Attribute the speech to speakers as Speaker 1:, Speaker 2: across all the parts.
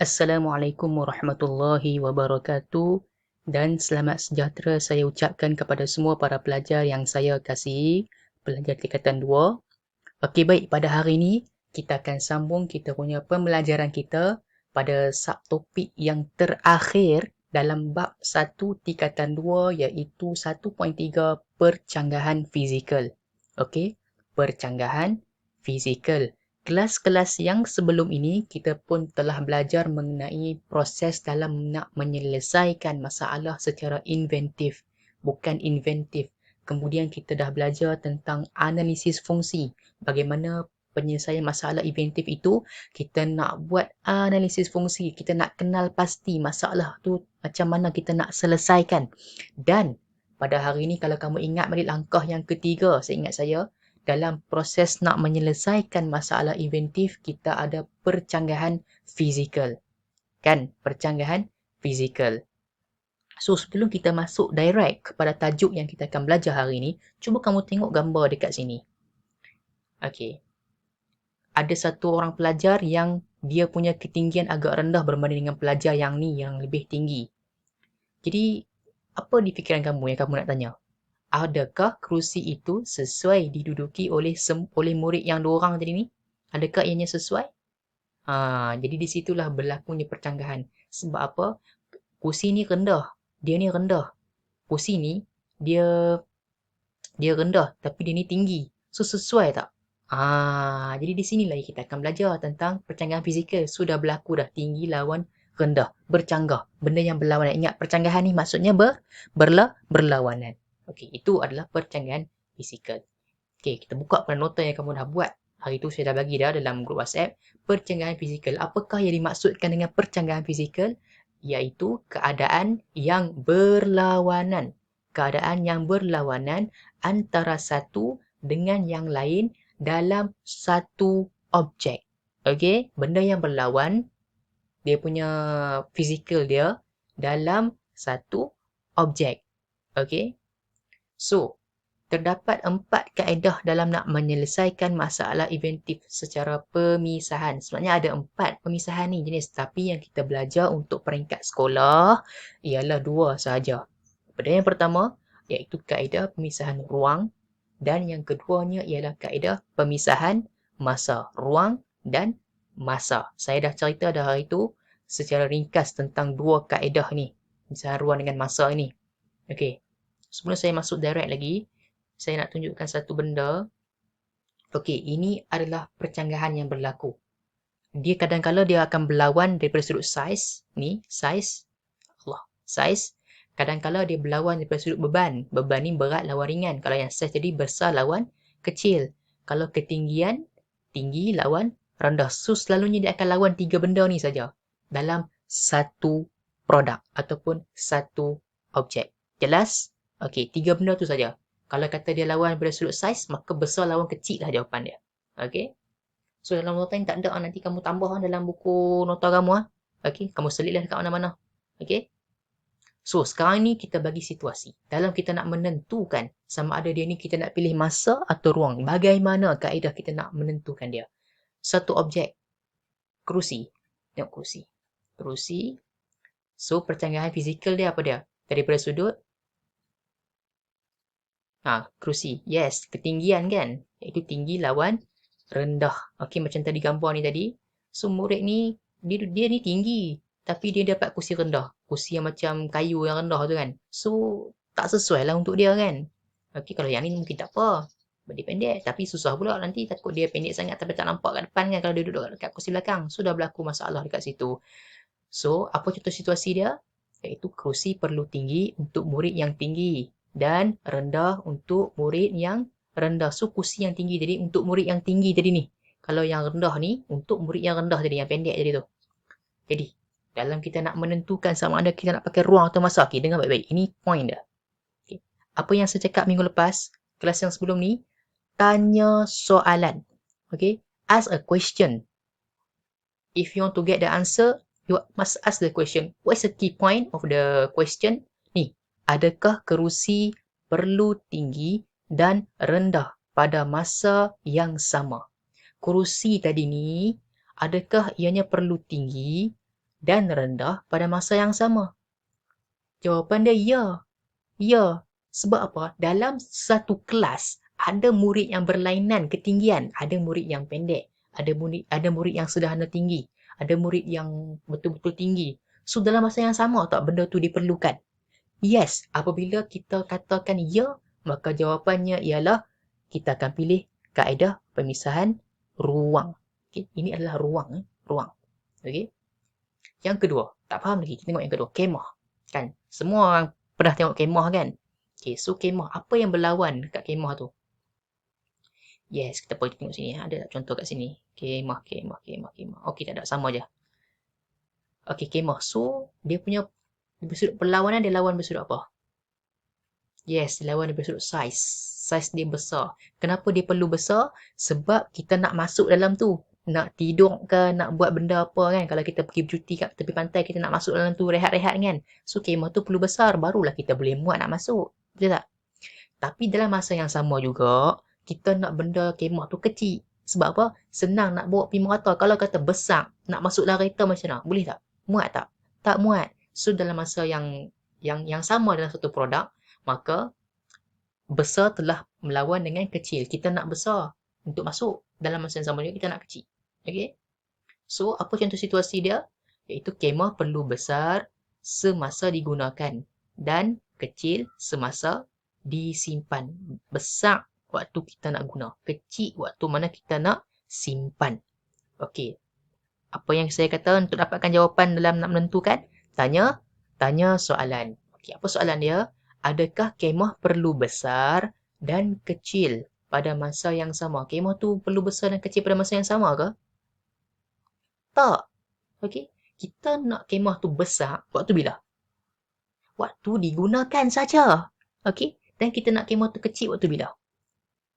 Speaker 1: Assalamualaikum warahmatullahi wabarakatuh dan selamat sejahtera saya ucapkan kepada semua para pelajar yang saya kasihi, pelajar tingkatan 2. Okey, baik, pada hari ini kita akan sambung kita punya pembelajaran kita pada subtopik yang terakhir dalam bab 1 tingkatan 2 iaitu 1.3 percanggahan fizikal. Okey, percanggahan fizikal. Kelas-kelas yang sebelum ini kita pun telah belajar mengenai proses dalam nak menyelesaikan masalah secara inventif, bukan inventif. Kemudian kita dah belajar tentang analisis fungsi. Bagaimana penyelesaian masalah inventif itu, kita nak buat analisis fungsi. Kita nak kenal pasti masalah tu macam mana kita nak selesaikan. Dan pada hari ini kalau kamu ingat balik langkah yang ketiga, seingat saya, dalam proses nak menyelesaikan masalah inventif, kita ada percanggahan fizikal. Kan? Percanggahan fizikal. So, sebelum kita masuk direct kepada tajuk yang kita akan belajar hari ini, cuba kamu tengok gambar dekat sini. Okey. Ada satu orang pelajar yang dia punya ketinggian agak rendah berbanding dengan pelajar yang ni yang lebih tinggi. Jadi, apa di fikiran kamu yang kamu nak tanya? Adakah kerusi itu sesuai diduduki oleh murid yang dua orang tadi ni? Adakah ianya sesuai? Jadi di situlah berlakunya percanggahan. Sebab apa? Kerusi ni rendah. Dia ni rendah. Kerusi ni dia rendah tapi dia ni tinggi. So sesuai tak? Jadi di sinilah kita akan belajar tentang percanggahan fizikal. Sudah berlaku dah tinggi lawan rendah, bercanggah. Benda yang berlawanan. Ingat percanggahan ni maksudnya berlawanan. Okey, itu adalah percanggahan fizikal. Okey, kita buka pada nota yang kamu dah buat. Hari tu saya dah bagi dah dalam grup WhatsApp. Percanggahan fizikal. Apakah yang dimaksudkan dengan percanggahan fizikal? Iaitu keadaan yang berlawanan. Keadaan yang berlawanan antara satu dengan yang lain dalam satu objek. Okey, benda yang berlawan, dia punya fizikal dia dalam satu objek. Okey. So, terdapat 4 kaedah dalam nak menyelesaikan masalah inventif secara pemisahan. Sebenarnya ada 4 pemisahan ni jenis. Tapi yang kita belajar untuk peringkat sekolah ialah 2 sahaja. Pada yang pertama, iaitu kaedah pemisahan ruang. Dan yang keduanya ialah kaedah pemisahan masa. Ruang dan masa. Saya dah cerita dah hari tu secara ringkas tentang 2 kaedah ni. Pemisahan ruang dengan masa ni. Okey. Sebelum saya masuk direct lagi, saya nak tunjukkan satu benda. Okey, ini adalah percanggahan yang berlaku. Dia kadang-kala dia akan berlawan daripada sudut saiz. Ni, saiz. Saiz. Kadang-kala dia berlawan daripada sudut beban. Beban ni berat lawan ringan. Kalau yang saiz tadi besar lawan kecil. Kalau ketinggian, tinggi lawan rendah. So, selalunya dia akan lawan 3 benda ni saja dalam satu produk ataupun satu objek. Jelas? Okey, 3 benda tu saja. Kalau kata dia lawan daripada sudut saiz, maka besar lawan kecil lah jawapan dia. Okey? So, dalam nota ni tak ada. Nanti kamu tambah dalam buku nota kamu. Okey? Kamu selitlah dekat mana-mana. Okey? So, sekarang ni kita bagi situasi. Dalam kita nak menentukan sama ada dia ni kita nak pilih masa atau ruang. Bagaimana kaedah kita nak menentukan dia? Satu objek. Kerusi. Tengok kerusi. Kerusi. So, percanggahan fizikal dia apa dia? Daripada sudut kerusi. Yes, ketinggian kan? Iaitu tinggi lawan rendah. Okey, macam tadi gambar ni tadi. So, murid ni, dia ni tinggi. Tapi dia dapat kursi rendah. Kursi yang macam kayu yang rendah tu kan. So, tak sesuai lah untuk dia kan? Okey, kalau yang ni mungkin tak apa. Dia pendek. Tapi susah pula nanti. Takut dia pendek sangat tapi tak nampak kat depan kan kalau dia duduk dekat kursi belakang. So, dah berlaku masalah dekat situ. So, apa contoh situasi dia? Iaitu kerusi perlu tinggi untuk murid yang tinggi. Dan rendah untuk murid yang rendah. So, kursi yang tinggi tadi untuk murid yang tinggi tadi ni. Kalau yang rendah ni untuk murid yang rendah tadi, yang pendek tadi tu. Jadi, dalam kita nak menentukan sama ada kita nak pakai ruang atau masa. Okay, dengar baik-baik. Ini point dia. Okay. Apa yang saya cakap minggu lepas, kelas yang sebelum ni, tanya soalan. Okay. Ask a question. If you want to get the answer, you must ask the question. What's the key point of the question? Ni, adakah kerusi perlu tinggi dan rendah pada masa yang sama? Kerusi tadi ni, adakah ianya perlu tinggi dan rendah pada masa yang sama? Jawapan dia ya. Ya. Sebab apa? Dalam satu kelas, ada murid yang berlainan ketinggian. Ada murid yang pendek. Ada murid yang sederhana tinggi. Ada murid yang betul-betul tinggi. So, dalam masa yang sama tak benda tu diperlukan? Yes. Apabila kita katakan ya, maka jawapannya ialah kita akan pilih kaedah pemisahan ruang. Okay? Ini adalah ruang. Ruang. Okay? Yang kedua, tak faham lagi. Kita tengok yang kedua. Kemah. Kan? Semua orang pernah tengok kemah kan? Okay, so kemah. Apa yang berlawan kat kemah tu? Yes, kita boleh tengok sini. Ada contoh kat sini. Kemah, kemah, kemah, kemah. Okay, tak ada. Sama je. Okay, kemah. So, dia punya bersudut perlawanan, dia lawan bersudut apa? Yes, dia lawan bersudut saiz. Saiz dia besar. Kenapa dia perlu besar? Sebab kita nak masuk dalam tu. Nak tidur ke, nak buat benda apa kan. Kalau kita pergi bercuti kat tepi pantai, kita nak masuk dalam tu rehat-rehat kan. So, kemah tu perlu besar. Barulah kita boleh muat nak masuk. Betul tak? Tapi dalam masa yang sama juga, kita nak benda kemah tu kecil. Sebab apa? Senang nak bawa pergi merata. Kalau kata besar, nak masuk dalam kereta macam mana? Boleh tak? Muat tak? Tak muat. So, dalam masa yang sama dalam satu produk, maka besar telah melawan dengan kecil. Kita nak besar untuk masuk. Dalam masa yang sama juga, kita nak kecil. Okay? So, apa contoh situasi dia? Iaitu kemah perlu besar semasa digunakan dan kecil semasa disimpan. Besar waktu kita nak guna. Kecil waktu mana kita nak simpan. Okey. Apa yang saya kata untuk dapatkan jawapan dalam nak menentukan? Tanya soalan. Okey, apa soalan dia? Adakah kemah perlu besar dan kecil pada masa yang sama? Kemah tu perlu besar dan kecil pada masa yang sama ke? Tak. Okey. Kita nak kemah tu besar waktu bila? Waktu digunakan saja. Okey. Dan kita nak kemah tu kecil waktu bila?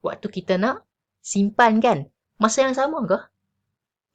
Speaker 1: Waktu kita nak simpan kan? Masa yang sama ke?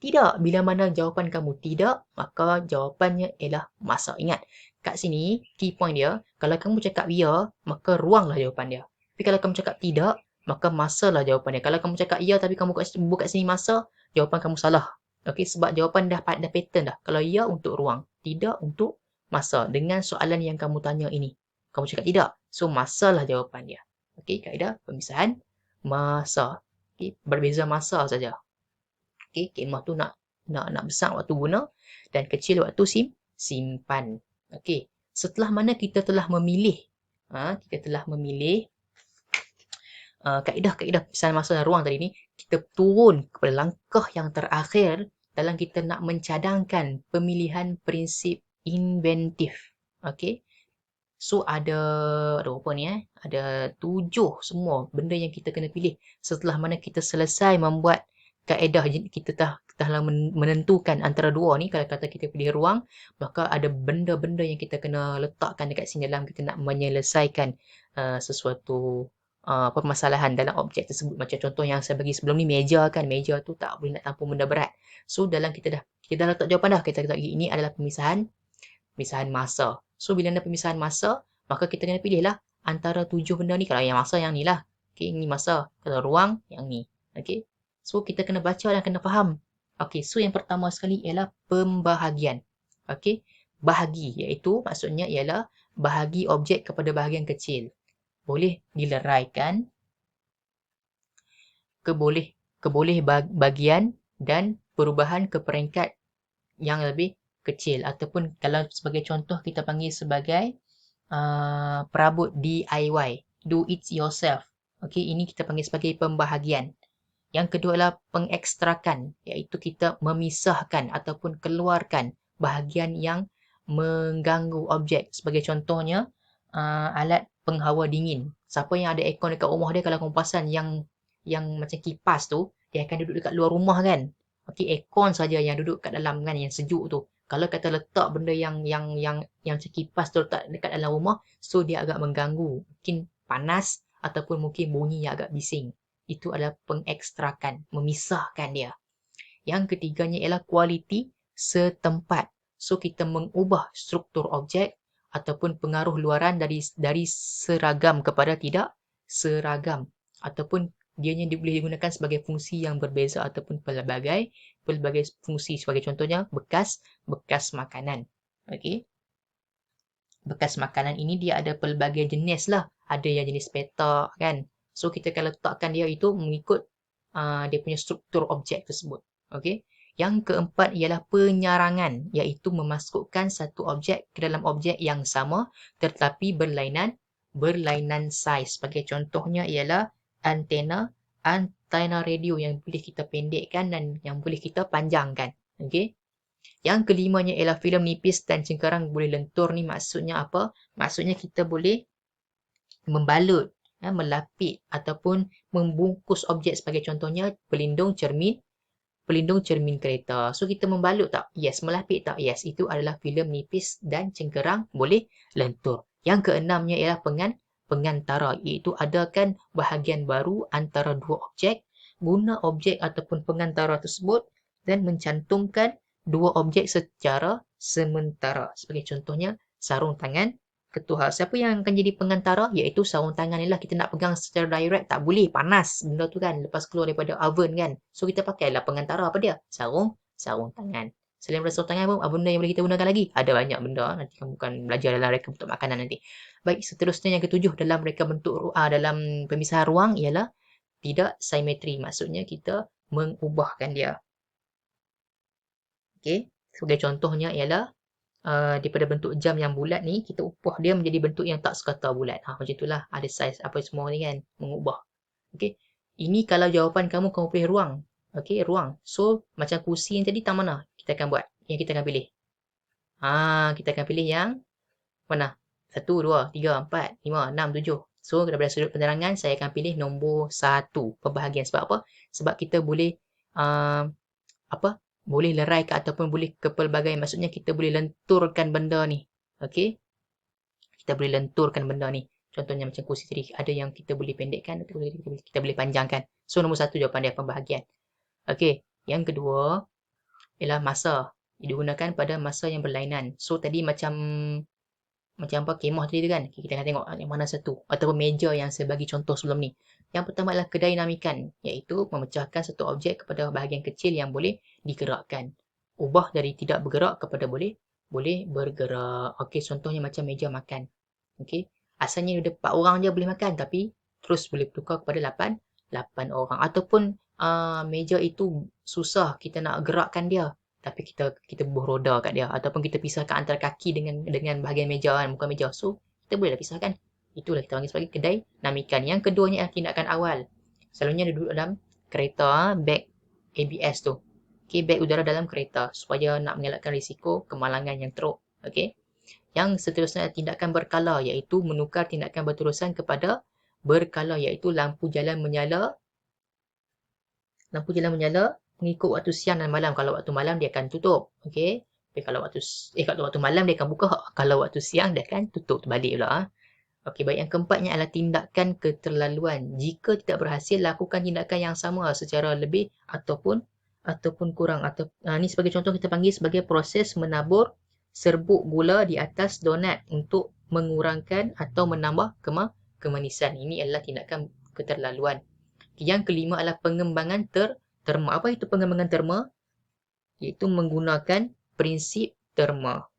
Speaker 1: Tidak. Bila mana jawapan kamu tidak, maka jawapannya ialah masa. Ingat, kat sini, key point dia, kalau kamu cakap ya, maka ruanglah jawapan dia. Tapi kalau kamu cakap tidak, maka masalah jawapan dia. Kalau kamu cakap ya, tapi kamu buka sini masa, jawapan kamu salah. Okey, sebab jawapan dah pattern dah. Kalau ya untuk ruang, tidak untuk masa. Dengan soalan yang kamu tanya ini. Kamu cakap tidak. So, masalah jawapan dia. Okey, kaedah pemisahan masa. Okey, berbeza masa saja. Okey, kemah tu nak besar waktu guna dan kecil waktu simpan. Okey, setelah mana kita telah memilih kaedah-kaedah pemisahan masa dan ruang tadi ni, kita turun kepada langkah yang terakhir dalam kita nak mencadangkan pemilihan prinsip inventif. Okey. So ada berapa ni Ada 7 semua benda yang kita kena pilih setelah mana kita selesai membuat kaedah. Kita telah menentukan antara dua ni. Kalau kata kita pilih ruang, maka ada benda-benda yang kita kena letakkan dekat sini dalam kita nak menyelesaikan sesuatu permasalahan dalam objek tersebut. Macam contoh yang saya bagi sebelum ni, meja kan. Meja tu tak boleh nak tampung benda berat. So dalam kita dah letak jawapan dah. Kita kata ini adalah pemisahan masa. So bila ada pemisahan masa, maka kita kena pilih lah antara 7 benda ni. Kalau yang masa yang ni lah. Okay, ini masa. Kalau ruang, yang ni. Okay. So, kita kena baca dan kena faham. Okay, so yang pertama sekali ialah pembahagian. Okay, bahagi iaitu maksudnya ialah bahagi objek kepada bahagian kecil. Boleh dileraikan keboleh bagian dan perubahan ke peringkat yang lebih kecil. Ataupun kalau sebagai contoh kita panggil sebagai perabot DIY. Do it yourself. Okay, ini kita panggil sebagai pembahagian. Yang kedua adalah pengekstrakan, iaitu kita memisahkan ataupun keluarkan bahagian yang mengganggu objek. Sebagai contohnya, alat penghawa dingin. Siapa yang ada aircon dekat rumah dia, kalau kamu perasan yang macam kipas tu, dia akan duduk dekat luar rumah kan. Okey, aircon saja yang duduk kat dalam kan, yang sejuk tu. Kalau kata letak benda yang macam kipas tu letak dekat dalam rumah, so dia agak mengganggu. Mungkin panas ataupun mungkin bunyi yang agak bising. Itu adalah pengekstrakan, memisahkan dia. Yang ketiganya ialah kualiti setempat. So, kita mengubah struktur objek ataupun pengaruh luaran dari seragam kepada tidak seragam. Ataupun dianya boleh digunakan sebagai fungsi yang berbeza ataupun pelbagai pelbagai fungsi. Sebagai contohnya, bekas makanan. Okey. Bekas makanan ini dia ada pelbagai jenis lah. Ada yang jenis petak kan. So, kita akan letakkan dia itu mengikut dia punya struktur objek tersebut. Okey. Yang keempat ialah penyarangan, iaitu memasukkan satu objek ke dalam objek yang sama tetapi berlainan saiz. Sebagai contohnya ialah antena radio yang boleh kita pendekkan dan yang boleh kita panjangkan. Okey. Yang kelimanya ialah filem nipis dan cengkarang boleh lentur ni maksudnya apa? Maksudnya kita boleh membalut, melapik ataupun membungkus objek sebagai contohnya pelindung cermin kereta. So kita membalut tak? Yes. Melapik tak? Yes. Itu adalah filem nipis dan cengkarang boleh lentur. Yang keenamnya ialah pengantara, iaitu adakan bahagian baru antara dua objek, guna objek ataupun pengantara tersebut dan mencantumkan dua objek secara sementara. Sebagai contohnya, sarung tangan ketuhar. Siapa yang akan jadi pengantara? Iaitu sarung tangan ni lah. Kita nak pegang secara direct tak boleh. Panas benda tu kan. Lepas keluar daripada oven kan. So kita pakailah pengantara apa dia? Sarung tangan. Selain daripada sarung tangan apa benda yang boleh kita gunakan lagi? Ada banyak benda. Nanti kamu bukan belajar dalam reka bentuk makanan nanti. Baik, seterusnya yang ketujuh dalam reka bentuk dalam pemisahan ruang ialah tidak simetri. Maksudnya kita mengubahkan dia. Okey. Sebagai contohnya ialah daripada bentuk jam yang bulat ni, kita ubah dia menjadi bentuk yang tak sekata bulat. Macam itulah. Ada saiz apa semua ni kan. Mengubah. Okey. Ini kalau jawapan kamu pilih ruang. Okey, ruang. So, macam kursi yang tadi tak mana? Kita akan buat. Yang kita akan pilih. Kita akan pilih yang mana? 1, 2, 3, 4, 5, 6, 7. So, daripada sudut penerangan, saya akan pilih nombor 1. Pembahagian. Sebab apa? Sebab kita boleh boleh leraikan ataupun boleh ke pelbagai, maksudnya kita boleh lenturkan benda ni. Okey. Kita boleh lenturkan benda ni. Contohnya macam kursi tadi, ada yang kita boleh pendekkan, kita boleh panjangkan. So nombor 1 jawapan dia pembahagian. Okey, yang kedua ialah masa. Digunakan pada masa yang berlainan. So tadi macam apa kemah tadi tu kan. Kita akan tengok yang mana satu ataupun meja yang saya bagi contoh sebelum ni. Yang pertama adalah kedinamikan, iaitu memecahkan satu objek kepada bahagian kecil yang boleh digerakkan. Ubah dari tidak bergerak kepada boleh bergerak. Okey, contohnya macam meja makan. Okey, asalnya ada 4 orang je boleh makan, tapi terus boleh bertukar kepada 8 orang. Ataupun meja itu susah kita nak gerakkan dia, tapi kita bubuh roda kat dia, ataupun kita pisahkan antara kaki dengan bahagian meja kan, bukan meja. So kita bolehlah pisahkan. Itulah kita panggil sebagai kedai namikan. Yang keduanya adalah tindakan awal. Selalunya duduk dalam kereta, beg ABS tu. Okey, beg udara dalam kereta supaya nak mengelakkan risiko kemalangan yang teruk. Okey. Yang seterusnya adalah tindakan berkala, iaitu menukar tindakan berterusan kepada berkala, iaitu lampu jalan menyala mengikut waktu siang dan malam. Kalau waktu malam dia akan tutup. Okey. Tapi kalau waktu malam dia akan buka. Kalau waktu siang dia akan tutup terbalik pula. Okey, baik, yang keempatnya adalah tindakan keterlaluan. Jika tidak berhasil, lakukan tindakan yang sama secara lebih ataupun kurang. Ni sebagai contoh kita panggil sebagai proses menabur serbuk gula di atas donat untuk mengurangkan atau menambah kemanisan. Ini adalah tindakan keterlaluan. Yang kelima adalah pengembangan terma. Apa itu pengembangan terma? Iaitu menggunakan prinsip terma.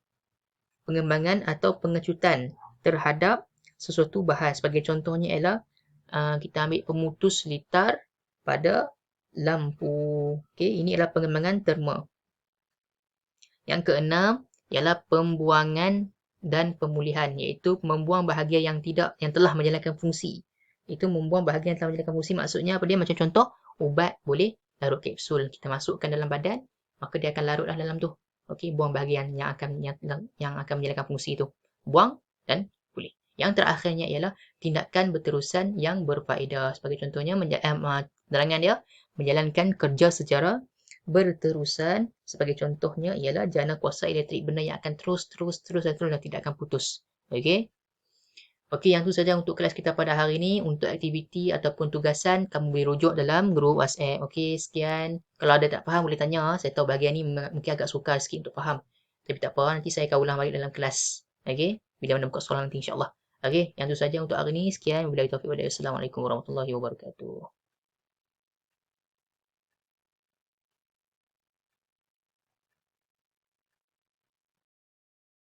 Speaker 1: Pengembangan atau pengecutan terhadap sesuatu bahan. Sebagai contohnya ialah kita ambil pemutus litar pada lampu. Okey, ini adalah pengembangan terma. Yang keenam ialah pembuangan dan pemulihan, iaitu membuang bahagian yang telah menjalankan fungsi. Itu membuang bahagian yang telah menjalankan fungsi. Maksudnya apa dia? Macam contoh, ubat boleh larut kapsul. Kita masukkan dalam badan, maka dia akan larutlah dalam tu. Okey, buang bahagian yang akan menjalankan fungsi itu. Buang dan pulih. Yang terakhirnya ialah tindakan berterusan yang berfaedah. Sebagai contohnya, penerangan dia menjalankan kerja secara berterusan. Sebagai contohnya ialah jana kuasa elektrik, benda yang akan terus dan tidak akan putus. Okey. Okey, yang tu saja untuk kelas kita pada hari ini. Untuk aktiviti ataupun tugasan, kamu boleh rujuk dalam grup WhatsApp. Okey, sekian. Kalau ada tak faham, boleh tanya. Saya tahu bahagian ni mungkin agak sukar sikit untuk faham. Tapi tak apa, nanti saya akan ulang balik dalam kelas. Okey, bila mana buka soalan nanti insyaAllah. Okey, yang tu saja untuk hari ini. Sekian. Wabillahi taufiq wal hidayah. Assalamualaikum warahmatullahi wabarakatuh.